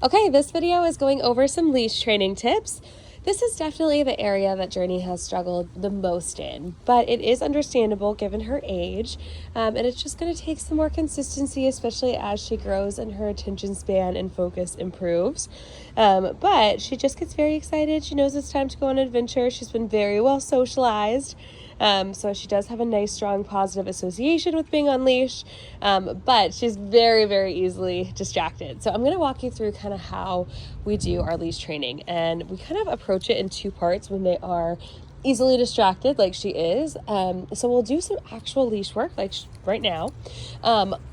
Okay, this video is going over some leash training tips. This is definitely the area that Journey has struggled the most in, but it is understandable given her age, and it's just going to take some more consistency, especially as she grows and her attention span and focus improves. But she just gets very excited. She knows it's time to go on an adventure. She's been very well socialized. So she does have a nice, strong, positive association with being on leash, but she's very, very easily distracted. So I'm going to walk you through kind of how we do our leash training, and we kind of approach it in two parts when they are easily distracted like she is. So we'll do some actual leash work like right now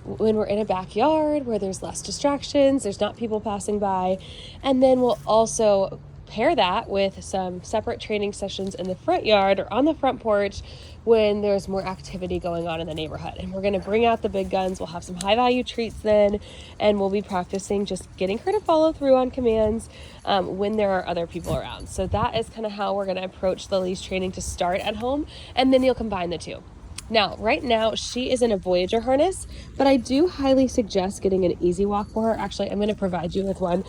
when we're in a backyard where there's less distractions, there's not people passing by, and then we'll also pair that with some separate training sessions in the front yard or on the front porch when there's more activity going on in the neighborhood. And we're going to bring out the big guns. We'll have some high value treats then, and we'll be practicing just getting her to follow through on commands when there are other people around. So that is kind of how we're going to approach the leash training to start at home, and then you'll combine the two. Now, right now, she is in a Voyager harness, but I do highly suggest getting an easy walk for her. Actually, I'm going to provide you with one.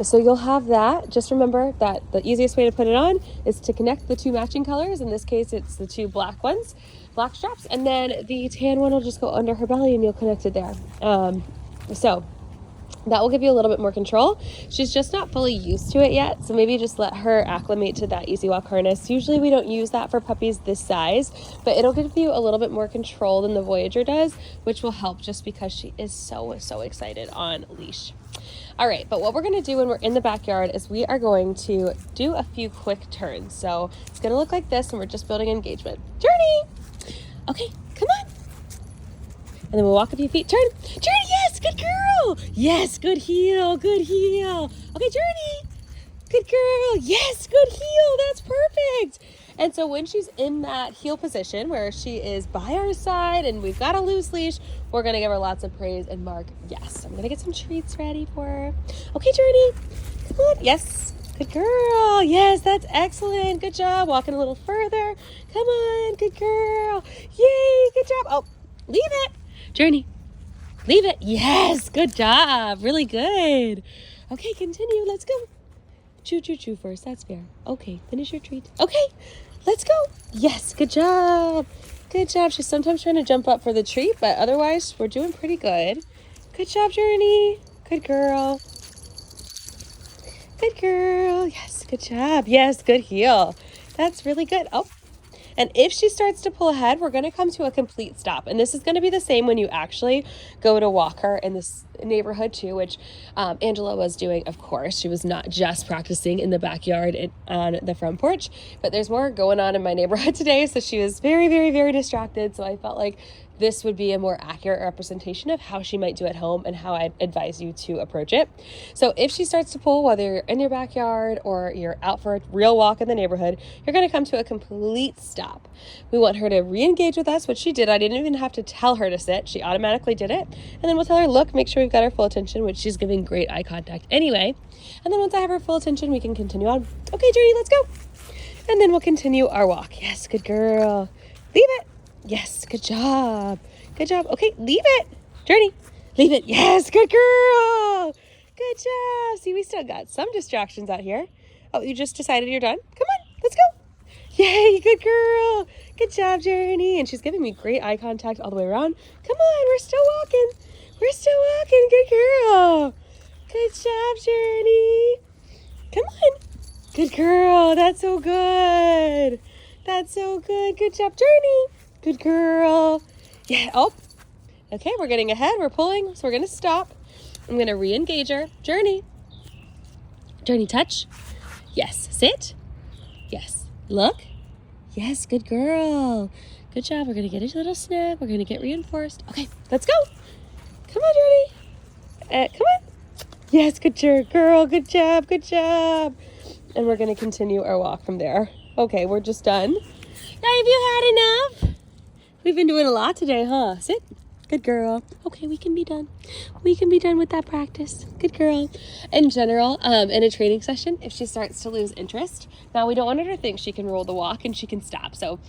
So you'll have that. Just remember that the easiest way to put it on is to connect the two matching colors. In this case, it's the two black ones, black straps, and then the tan one will just go under her belly and you'll connect it there. So that will give you a little bit more control. She's just not fully used to it yet, so maybe just let her acclimate to that Easy Walk harness. Usually we don't use that for puppies this size, but it'll give you a little bit more control than the Voyager does, which will help just because she is so excited on leash. All right, but what we're going to do when we're in the backyard is we are going to do a few quick turns. So it's going to look like this, and we're just building engagement. Journey! Okay, come on. And then we'll walk a few feet. Turn. Journey, yes, good girl. Yes, good heel, good heel. Okay, Journey. Good girl. Yes, good heel. That's perfect. And so when she's in that heel position where she is by our side and we've got a loose leash, we're going to give her lots of praise and mark yes. I'm going to get some treats ready for her. Okay, Journey. Come on. Yes. Good girl. Yes, that's excellent. Good job. Walking a little further. Come on. Good girl. Yay. Good job. Oh, leave it. Journey, leave it. Yes, good job. Really good. Okay, continue. Let's go. Chew, chew, chew first. That's fair. Okay, finish your treat. Okay, let's go. Yes, good job. Good job. She's sometimes trying to jump up for the treat, but otherwise we're doing pretty good. Good job, Journey. Good girl. Good girl. Yes, good job. Yes, good heel. That's really good. Oh. And if she starts to pull ahead, we're going to come to a complete stop. And this is going to be the same when you actually go to walk her in this neighborhood too, which Angela was doing, of course. She was not just practicing in the backyard on the front porch, but there's more going on in my neighborhood today. So she was very distracted. So I felt like this would be a more accurate representation of how she might do at home and how I'd advise you to approach it. So if she starts to pull, whether you're in your backyard or you're out for a real walk in the neighborhood, you're going to come to a complete stop. We want her to re-engage with us, which she did. I didn't even have to tell her to sit. She automatically did it. And then we'll tell her, look, make sure we've got her full attention, which she's giving great eye contact anyway. And then once I have her full attention, we can continue on. Okay, Journey, let's go. And then we'll continue our walk. Yes, good girl. Leave it. Yes, good job. Good job. Okay, leave it. Journey, leave it. Yes, good girl. Good job. See, we still got some distractions out here. Oh, you just decided you're done? Come on, let's go. Yay, good girl. Good job, Journey. And she's giving me great eye contact all the way around. Come on, we're still walking. We're still walking. Good girl. Good job, Journey. Come on. Good girl. That's so good. That's so good. Good job, Journey. Good girl. Yeah. Oh, okay. We're getting ahead. We're pulling. So we're going to stop. I'm going to re-engage her. Journey. Journey, touch. Yes. Sit. Yes. Look. Yes. Good girl. Good job. We're going to get a little snap. We're going to get reinforced. Okay. Let's go. Come on, Journey. Come on. Yes. Good girl. Good job. Good job. And we're going to continue our walk from there. Okay. We're just done. Now, have you had enough? We've been doing a lot today, huh? Sit. Good Good girl. Okay, we can be done. We can be done with that practice. Good girl. In general, in a training session, if she starts to lose interest, now we don't want her to think she can roll the walk and she can stop. So,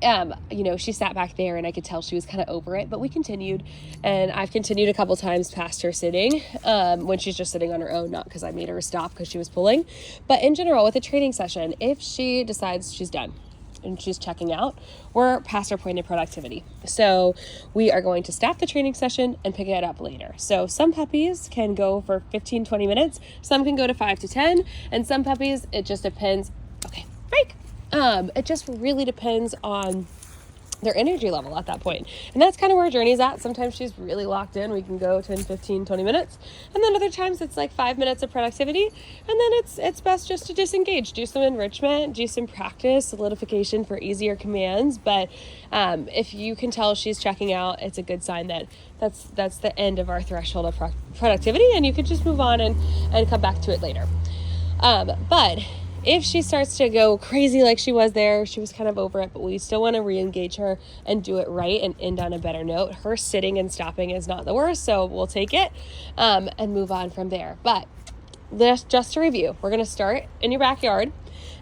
she sat back there and I could tell she was kind of over it, but we continued. And I've continued a couple times past her sitting when she's just sitting on her own, not because I made her stop because she was pulling. But in general, with a training session, if she decides she's done, and she's checking out, we're past our point of productivity. So we are going to stop the training session and pick it up later. So some puppies can go for 15-20 minutes, some can go to 5 to 10, and some puppies, it just depends. Okay, break. It just really depends on their energy level at that point. And that's kind of where Journey's at. Sometimes she's really locked in. We can go 10, 15, 20 minutes. And then other times it's like 5 minutes of productivity. And then it's best just to disengage, do some enrichment, do some practice, solidification for easier commands. But if you can tell she's checking out, it's a good sign that that's the end of our threshold of productivity. And you could just move on and come back to it later. But if she starts to go crazy like she was there, she was kind of over it, but we still want to re-engage her and do it right and end on a better note. Her sitting and stopping is not the worst, so we'll take it and move on from there. But just to review, we're going to start in your backyard,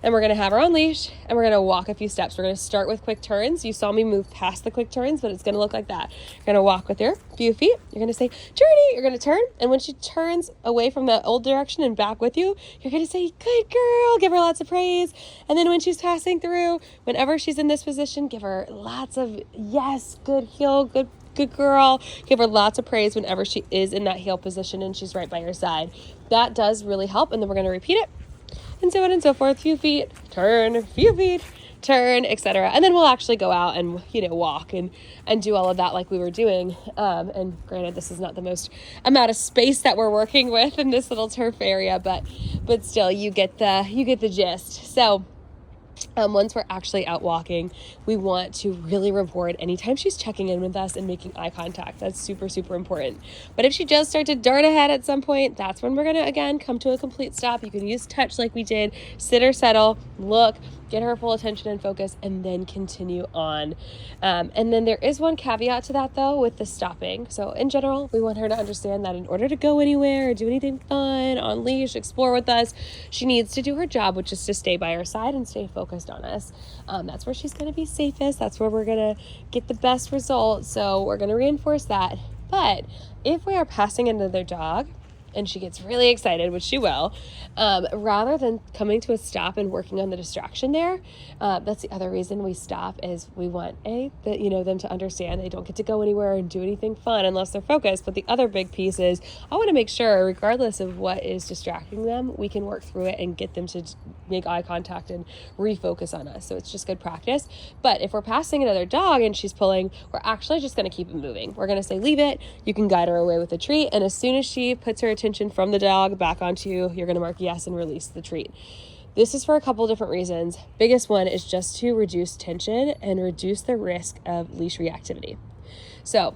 and we're going to have her on leash, and we're going to walk a few steps. We're going to start with quick turns. You saw me move past the quick turns, but it's going to look like that. You're going to walk with her few feet. You're going to say, Journey. You're going to turn, and when she turns away from the old direction and back with you, you're going to say, good girl. Give her lots of praise. And then when she's passing through, whenever she's in this position, give her lots of yes, good heel, good girl. Give her lots of praise whenever she is in that heel position and she's right by your side. That does really help. And then we're going to repeat it. And so on and so forth. Few feet, turn, few feet, turn, etc. And then we'll actually go out and, walk and do all of that like we were doing. And granted, this is not the most amount of space that we're working with in this little turf area, but still you get the gist. So once we're actually out walking, we want to really reward anytime she's checking in with us and making eye contact. That's super, super important. But if she does start to dart ahead at some point, that's when we're going to, again, come to a complete stop. You can use touch like we did, sit or settle, look, get her full attention and focus, and then continue on. And then there is one caveat to that, though, with the stopping. So in general, we want her to understand that in order to go anywhere or do anything fun on leash, explore with us, she needs to do her job, which is to stay by our side and stay focused on us. That's where she's going to be safest. That's where we're going to get the best results. So we're going to reinforce that. But if we are passing another dog and she gets really excited, which she will, rather than coming to a stop and working on the distraction there, that's the other reason we stop, is we want them to understand they don't get to go anywhere and do anything fun unless they're focused. But the other big piece is I want to make sure, regardless of what is distracting them, we can work through it and get them to make eye contact and refocus on us. So it's just good practice. But if we're passing another dog and she's pulling, we're actually just going to keep it moving. We're going to say, leave it. You can guide her away with a treat. And as soon as she puts her attention from the dog back onto you, you're going to mark yes and release the treat. This is for a couple different reasons. Biggest one is just to reduce tension and reduce the risk of leash reactivity. So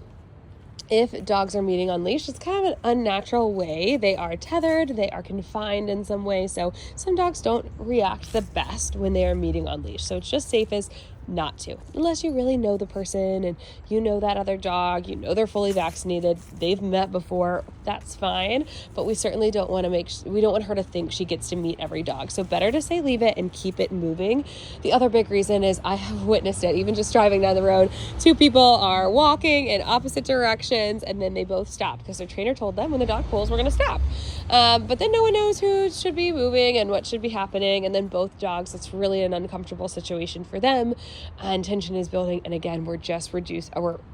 if dogs are meeting on leash, it's kind of an unnatural way. They are tethered, they are confined in some way. So some dogs don't react the best when they are meeting on leash. So it's just safest not to, unless you really know the person and you know that other dog, they're fully vaccinated, they've met before, that's fine. But we certainly don't want we don't want her to think she gets to meet every dog. So better to say leave it and keep it moving. The other big reason is I have witnessed it, even just driving down the road. Two people are walking in opposite directions and then they both stop because their trainer told them when the dog pulls, we're going to stop. But then no one knows who should be moving and what should be happening. And then both dogs, it's really an uncomfortable situation for them. And tension is building, and again, we're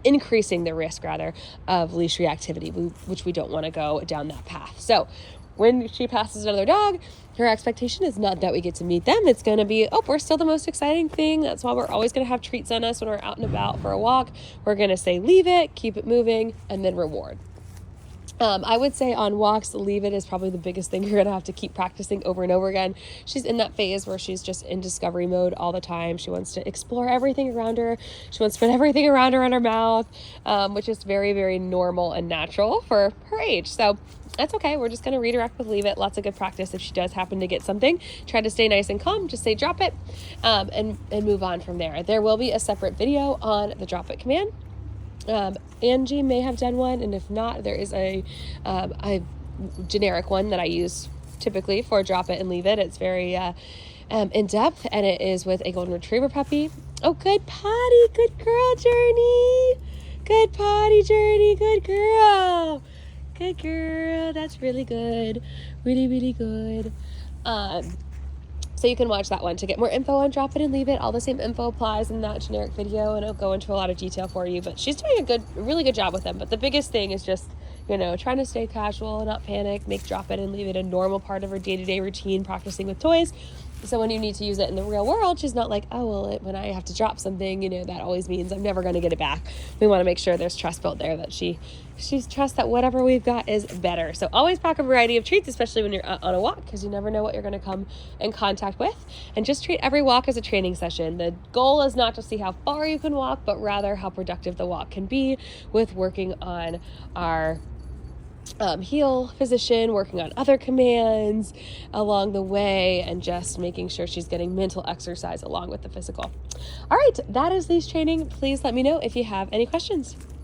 increasing the risk of leash reactivity, which we don't want to go down that path. So when she passes another dog, her expectation is not that we get to meet them. It's going to be, we're still the most exciting thing. That's why we're always going to have treats on us when we're out and about for a walk. We're going to say leave it, keep it moving, and then reward. I would say on walks, leave it is probably the biggest thing you're going to have to keep practicing over and over again. She's in that phase where she's just in discovery mode all the time. She wants to explore everything around her. She wants to put everything around her in her mouth, which is very, very normal and natural for her age. So that's okay. We're just going to redirect with leave it. Lots of good practice. If she does happen to get something, try to stay nice and calm. Just say drop it and move on from there. There will be a separate video on the drop it command. Angie may have done one, and if not, there is a generic one that I use typically for drop it and leave it. It's very in depth, and it is with a golden retriever puppy. Oh, good potty, good girl, Journey. Good potty, Journey, good girl. Good girl. That's really good. Really, really good. So you can watch that one to get more info on drop it and leave it. All the same info applies in that generic video, and I'll go into a lot of detail for you. But she's doing a really good job with them. But the biggest thing is just, trying to stay casual, not panic, make drop it and leave it a normal part of her day-to-day routine, practicing with toys. So when you need to use it in the real world, she's not like, oh, well, when I have to drop something, that always means I'm never going to get it back. We want to make sure there's trust built there, that she trusts that whatever we've got is better. So always pack a variety of treats, especially when you're on a walk, because you never know what you're going to come in contact with. And just treat every walk as a training session. The goal is not to see how far you can walk, but rather how productive the walk can be with working on our heel position, working on other commands along the way, and just making sure she's getting mental exercise along with the physical. All right, that is Leash training. Please let me know if you have any questions.